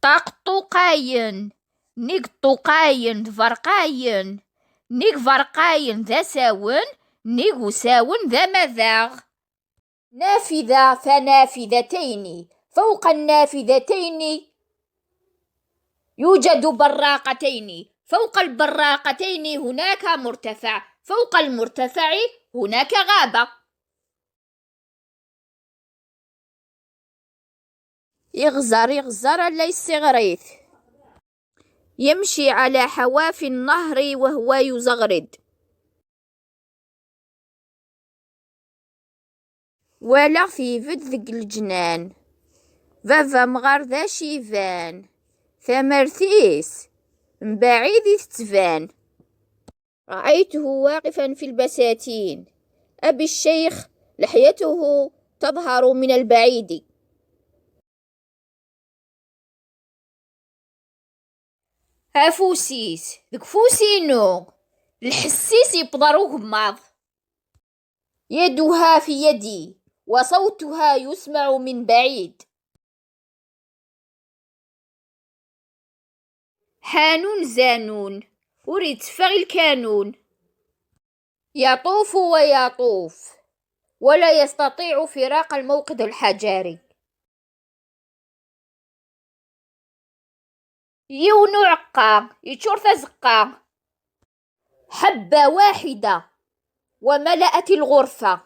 طقطقاين، نيك طقاين فرقاين، نيك فرقاين ذا ساون، نيك ساون ذا مذاغ. نافذة فنافذتين، فوق النافذتين يوجد براقتين، فوق البراقتين هناك مرتفع، فوق المرتفع هناك غابة. يغزر يغزر ليس غريث، يمشي على حواف النهر وهو يزغرد. ولا في فدذق الجنان، فافا مغار ذا شيفان، ثمرثيس من بعيد تتبان. رأيته واقفا في البساتين، أبي الشيخ لحيته تظهر من البعيد. هافوسيس ذك فوسينو، الحسيس يبضرو غماض. يدها في يدي وصوتها يسمع من بعيد. حانون زانون أريد فغي الكانون. يطوف ويطوف ولا يستطيع فراق الموقد الحجري. يونو عقا يتشور زقا، حبة واحدة وملأت الغرفة.